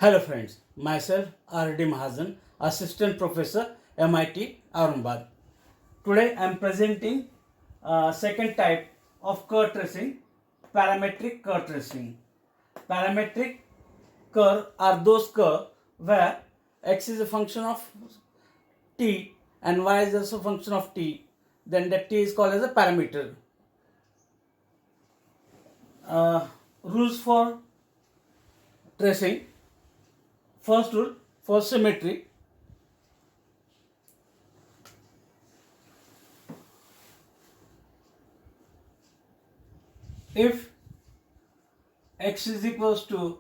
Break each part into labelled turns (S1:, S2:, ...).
S1: Hello friends, myself R.D. Mahajan, Assistant Professor, MIT, Aurangabad. Today I am presenting second type of curve tracing, parametric curve tracing. Parametric curve are those curves where x is a function of t and y is also a function of t. Then that t is called as a parameter. Rules for tracing. First rule for symmetry. If x is equals to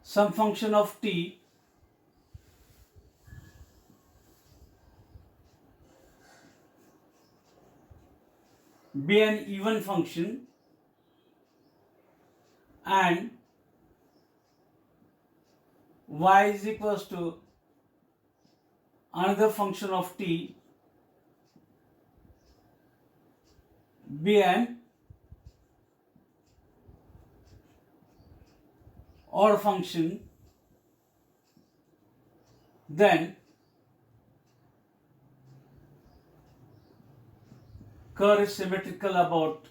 S1: some function of t, be an even function, and y is equals to another function of t, be an odd function, then curve is symmetrical about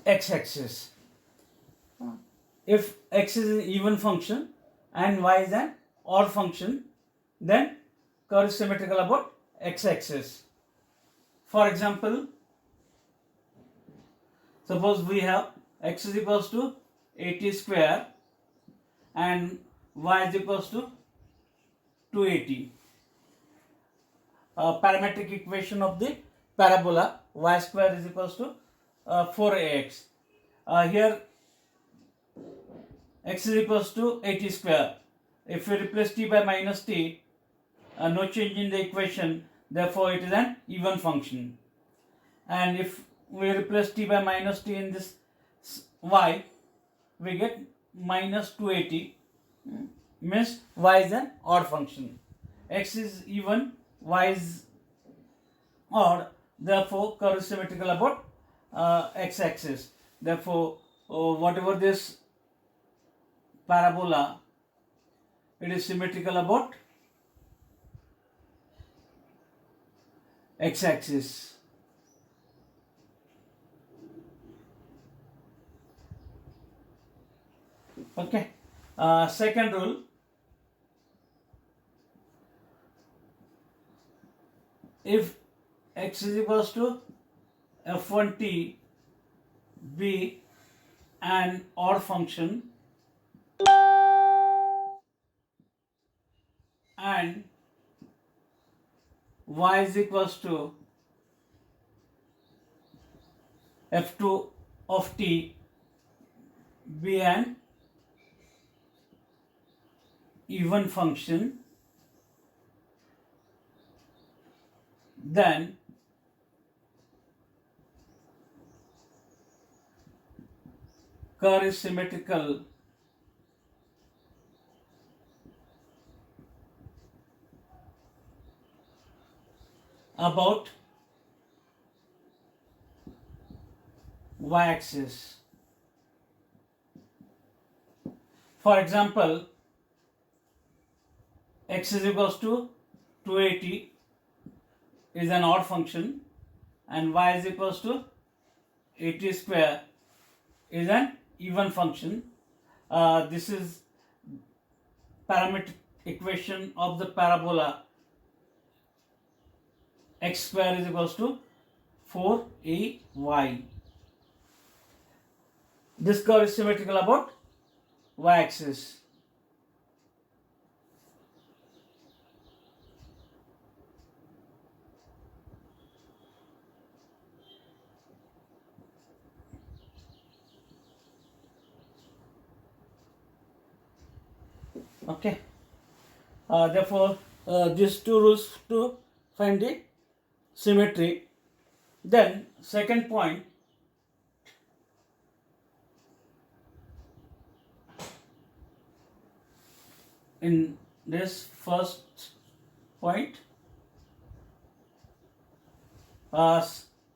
S1: x-axis. If x is an even function and y is an odd function, then curve is symmetrical about x-axis. For example, suppose we have x is equals to 80 square and y is equals to 280. Parametric equation of the parabola y square is equals to 4ax. Here x is equals to 80 square. If we replace t by minus t, no change in the equation, therefore it is an even function. And if we replace t by minus t in this y, we get minus 280, means y is an odd function. X is even, y is odd, therefore curve is symmetrical about x-axis. Therefore, whatever this parabola, it is symmetrical about x-axis. Okay. Second rule. If x is equals to f1t be an odd function and y is equals to f2 of t be an even function, then curve is symmetrical about y-axis. For example, x is equals to 280 is an odd function and y is equals to 80 square is an even function. This is parametric equation of the parabola x square is equals to 4ay. This curve is symmetrical about y-axis. Okay. Therefore, these two rules to find the symmetry. Then, second point, in this first point.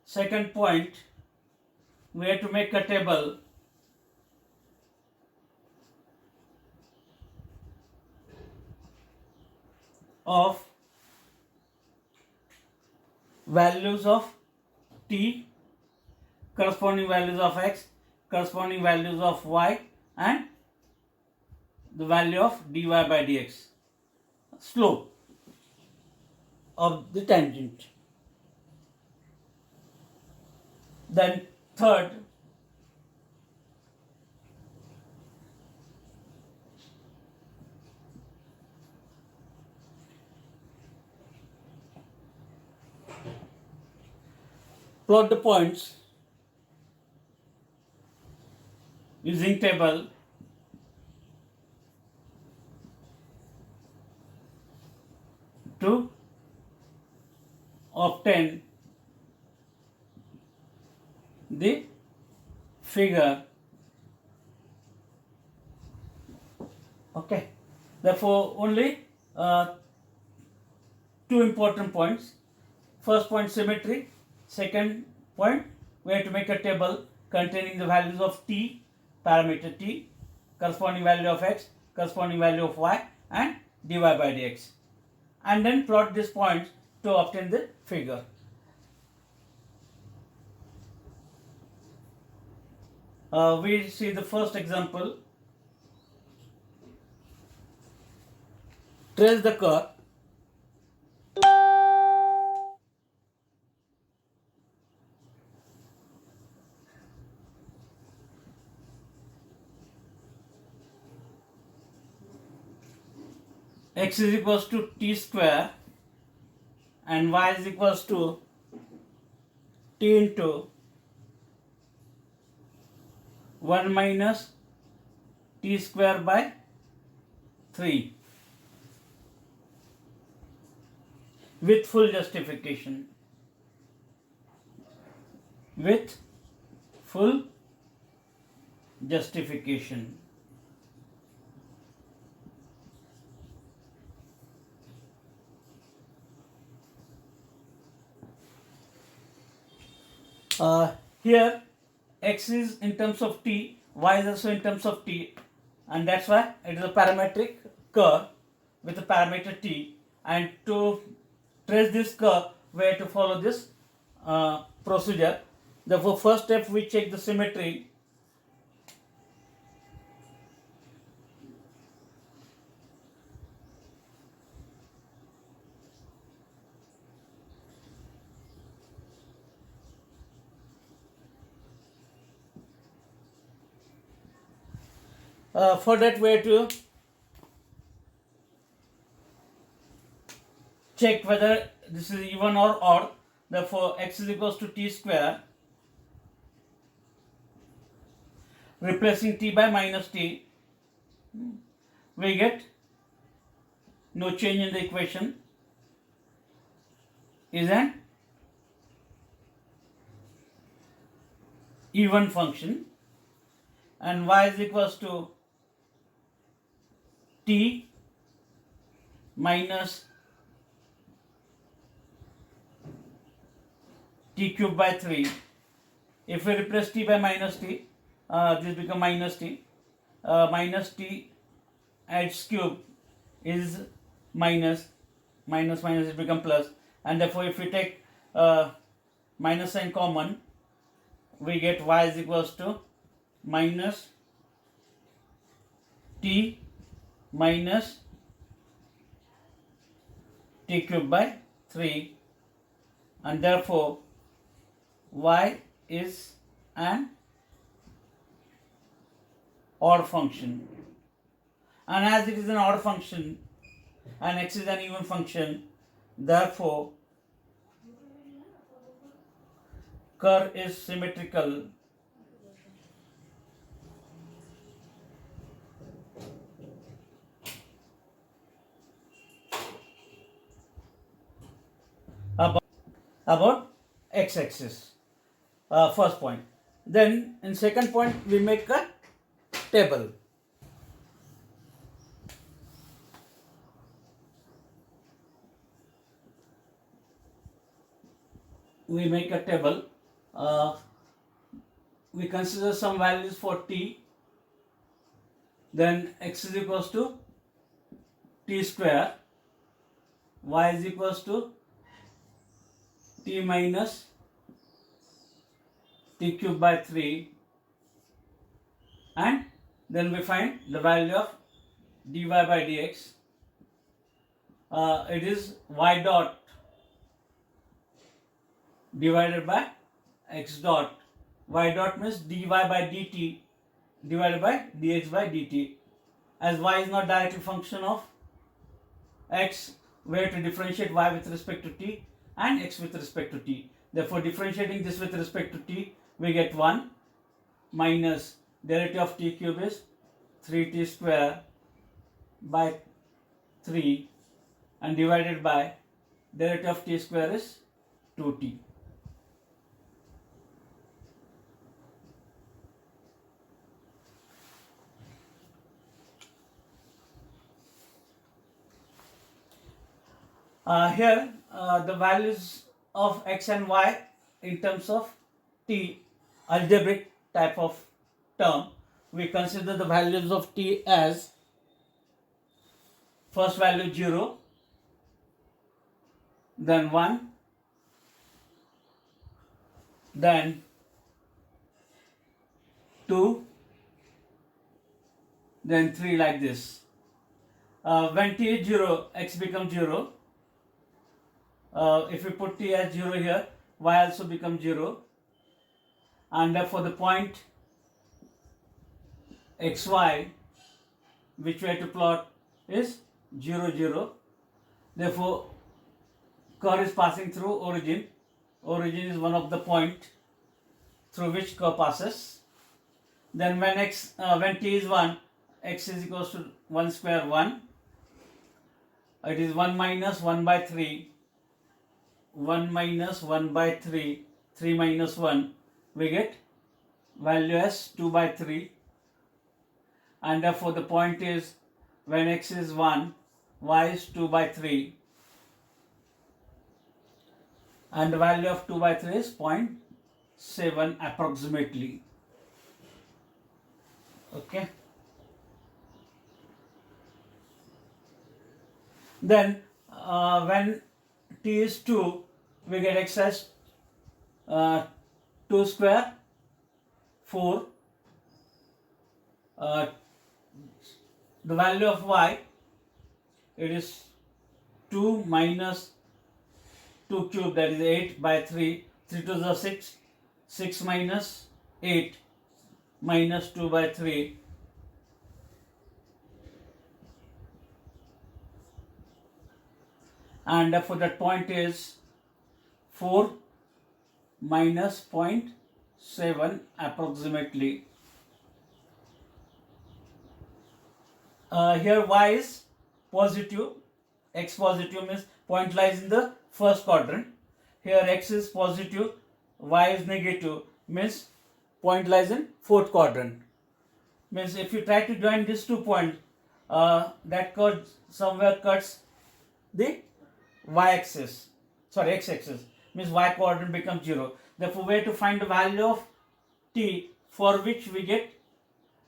S1: Second point, we have to make a table of values of t, corresponding values of x, corresponding values of y, and the value of dy by dx, slope of the tangent. Then third, plot the points using table to obtain the figure. Okay, therefore only two important points. First point, symmetry. Second point, we have to make a table containing the values of t, parameter t, corresponding value of x, corresponding value of y, and dy by dx, and then plot these points to obtain the figure. We see the first example. Trace the curve x is equals to t square and y is equals to t into 1 minus t square by 3 with full justification. With full justification. Here x is in terms of t, y is also in terms of t, and that's why it is a parametric curve with a parameter t, and to trace this curve we have to follow this procedure. Therefore, first step we check the symmetry. For that we have to check whether this is even or odd. Therefore, x is equals to t square, replacing t by minus t, we get no change in the equation, is an even function, and y is equals to t minus t cube by 3. If we replace t by minus t, this becomes minus t. Minus t adds cube is minus, minus minus it becomes plus, and therefore if we take minus sign common, we get y is equals to minus t minus t cube by 3, and therefore y is an odd function, and as it is an odd function and x is an even function, therefore curve is symmetrical about x-axis. First point. Then in second point we make a table. we make a table. Uh, we consider some values for t, then x is equals to t square, y is equals to t minus t cube by 3, and then we find the value of dy by dx. It is y dot divided by x dot. Y dot means dy by dt divided by dx by dt. As y is not directly function of x, we have to differentiate y with respect to t and x with respect to t. Therefore, differentiating this with respect to t, we get 1 minus derivative of t cube is 3t square by 3, and divided by derivative of t square is 2t. Here the values of x and y in terms of t, algebraic type of term, we consider the values of t as first value 0, then 1, then 2, then 3, like this. When t is 0, x becomes 0. If we put t as 0 here, y also becomes 0, and for the point xy, which we have to plot, is 0, 0. Therefore, curve is passing through origin. Origin is one of the point through which curve passes. Then when t is 1, x is equals to 1 square 1. It is 1 minus 1 by 3. 1 minus 1 by 3, 3 minus 1, we get value as 2 by 3, and therefore the point is when x is 1, y is 2 by 3, and the value of 2 by 3 is 0.7 approximately. Okay. Then when t is 2, we get x as 2 square 4. The value of y, it is 2 minus 2 cube, that is 8 by 3. 3 to the 6. 6 minus 8 minus 2 by 3. And for that point is 4 minus 0.7 approximately. Here y is positive, x positive means point lies in the first quadrant. Here x is positive, y is negative means point lies in fourth quadrant. Means if you try to join these 2 points, that chord somewhere cuts the y-axis, sorry, x-axis, means y coordinate becomes 0. Therefore, we have to find the value of t for which we get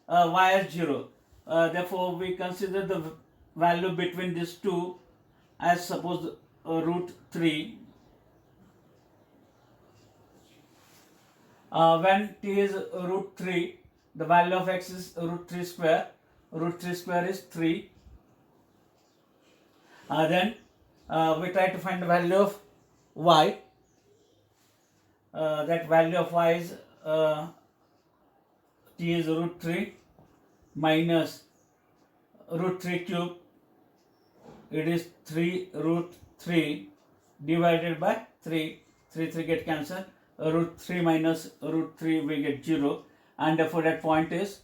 S1: y as 0. Therefore, we consider the value between these two as suppose root 3. When t is root 3, the value of x is root 3 square. Root 3 square is 3. Then we try to find the value of y. That value of y is t is root 3 minus root 3 cube. It is 3 root 3 divided by 3. 3 get cancelled. Root 3 minus root 3, we get 0, and therefore that point is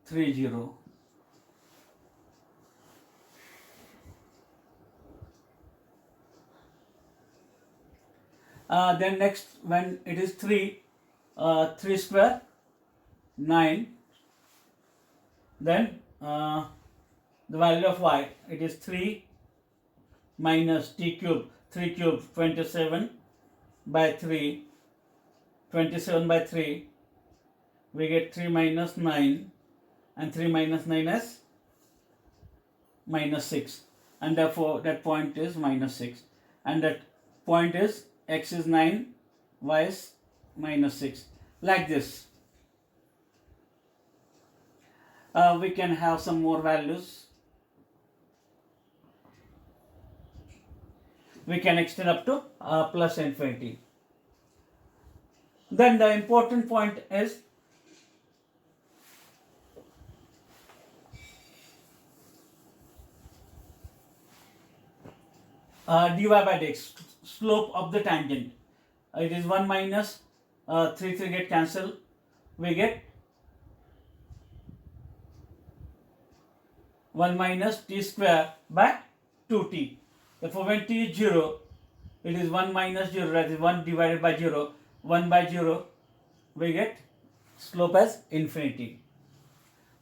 S1: 3, 0. Then next, when it is 3, 3 square 9, then the value of y, it is 3 minus t cube, 3 cube 27 by 3, 27 by 3, we get 3 minus 9, and 3 minus 9 is minus 6, and therefore that point is minus 6, and that point is x is 9, y is minus 6, like this. We can have some more values. We can extend up to plus infinity. Then the important point is dy by dx, slope of the tangent. It is 1 minus 3 get cancelled. We get 1 minus t square by 2t. Therefore, when t is 0, it is 1 minus 0, that is 1 divided by 0. 1 by 0, we get slope as infinity.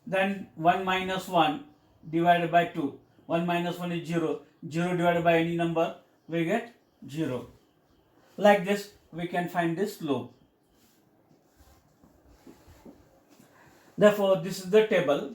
S1: Then 1 minus 1 divided by 2. 1 minus 1 is 0. 0 divided by any number, we get 0. Like this, we can find this slope. Therefore, this is the table.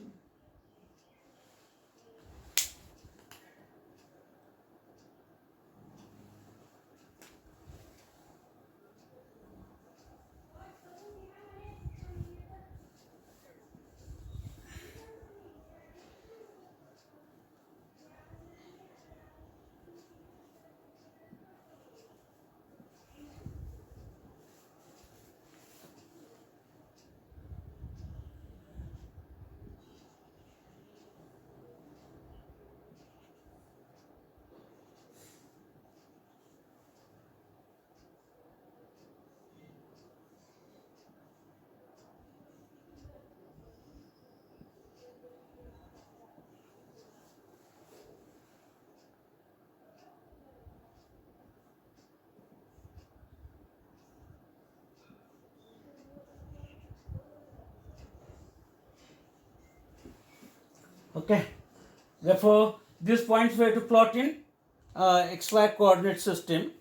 S1: Okay. Therefore, these points we have to plot in xy coordinate system.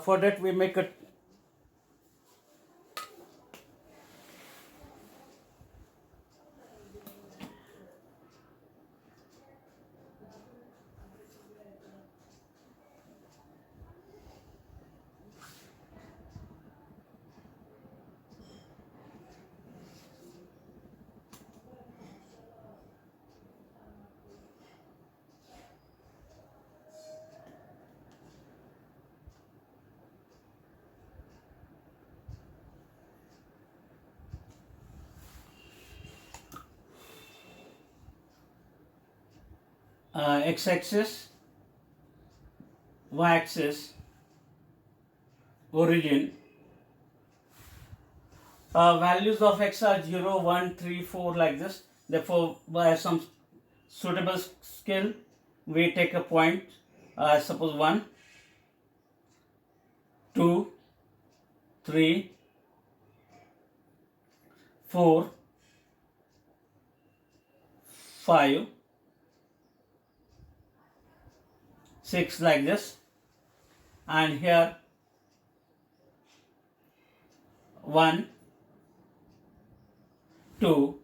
S1: For that, we make a x-axis, y-axis, origin. Values of x are 0, 1, 3, 4 like this. Therefore, by some suitable scale, we take a point, suppose 1, 2, 3, 4, 5, 6 like this, and here 1, 2,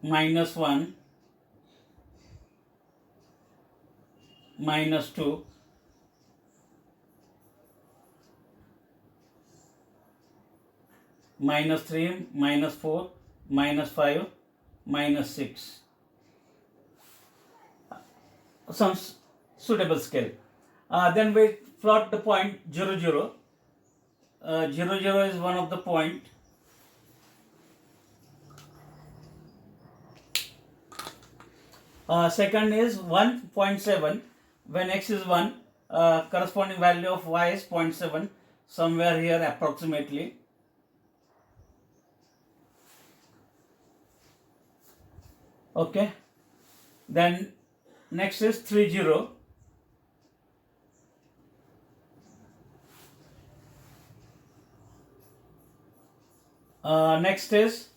S1: minus 1, minus 2, minus 3, minus 4, minus 5, minus 6. Some suitable scale. Then we plot the point 0, 0. 0, 0 is one of the point. Second is 1.7. When x is 1, corresponding value of y is 0.7, somewhere here approximately. Okay. Then next is 3, 0. Next is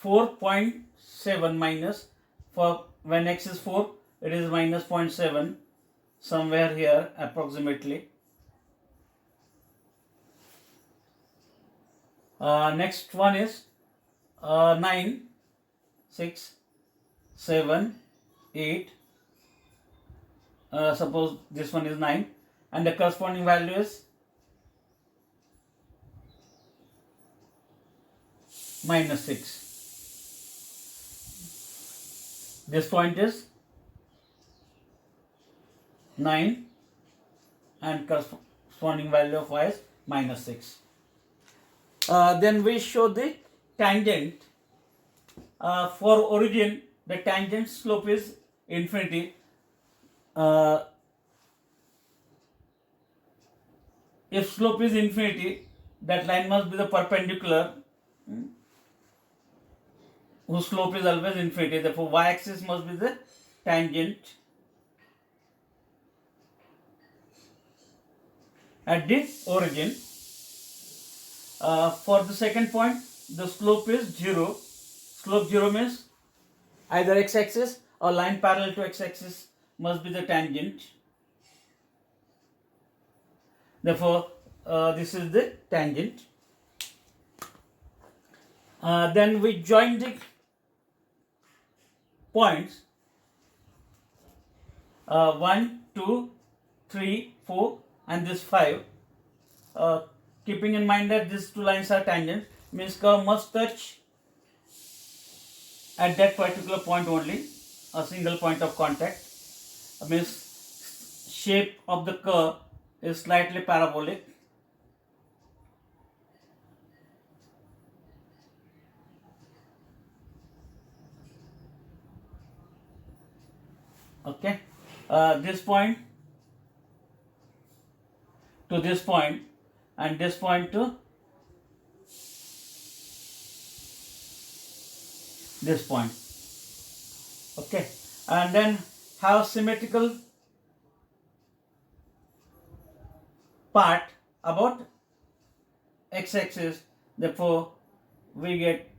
S1: 4.7 minus, for when x is 4, it is minus 0.7, somewhere here approximately. Next one is 9, 6, 7, 8. Suppose this one is 9, and the corresponding value is minus 6. This point is 9 and corresponding value of y is minus 6. Then we show the tangent. For origin, the tangent slope is infinity. If slope is infinity, that line must be the perpendicular whose slope is always infinity. Therefore, y-axis must be the tangent at this origin. For the second point, the slope is 0. Slope 0 means either x-axis or line parallel to x-axis must be the tangent. Therefore, this is the tangent. Then we join the points 1, 2, 3, 4 and this 5. Keeping in mind that these two lines are tangent, means curve must touch at that particular point only, a single point of contact. Means shape of the curve is slightly parabolic. Okay, this point to this point and this point to this point. Okay, and then have symmetrical part about x-axis. Therefore, we get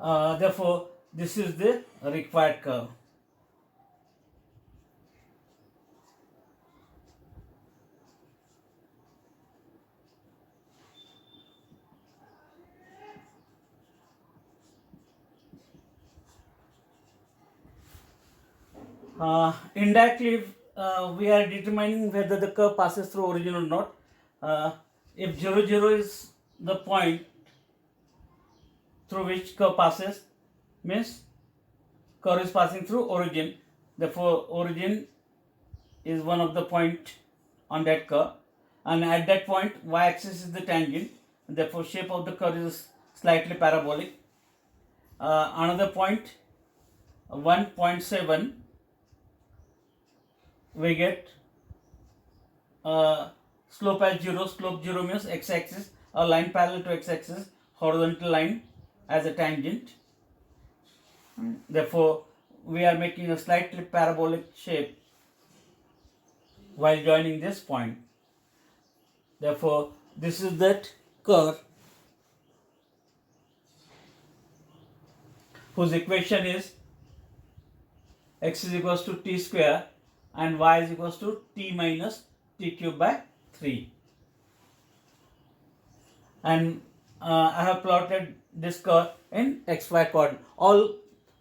S1: therefore, this is the required curve. Indirectly, we are determining whether the curve passes through origin or not. If 0, 0 is the point through which curve passes, means curve is passing through origin. Therefore, origin is one of the point on that curve, and at that point y-axis is the tangent. Therefore, shape of the curve is slightly parabolic. Another point 1.7, we get slope as 0. Slope 0 means x-axis or line parallel to x-axis, horizontal line as a tangent. Therefore, we are making a slightly parabolic shape while joining this point. Therefore, this is that curve whose equation is x is equals to t square and y is equals to t minus t cube by 3. And I have plotted this curve in xy coordinate. All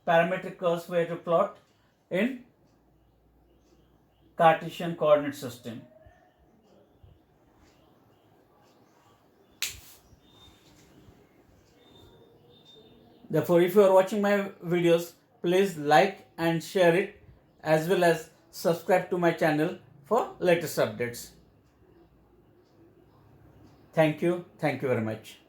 S1: parametric curves we have to plot in Cartesian coordinate system. Therefore, if you are watching my videos, please like and share it, as well as subscribe to my channel for latest updates. Thank you very much.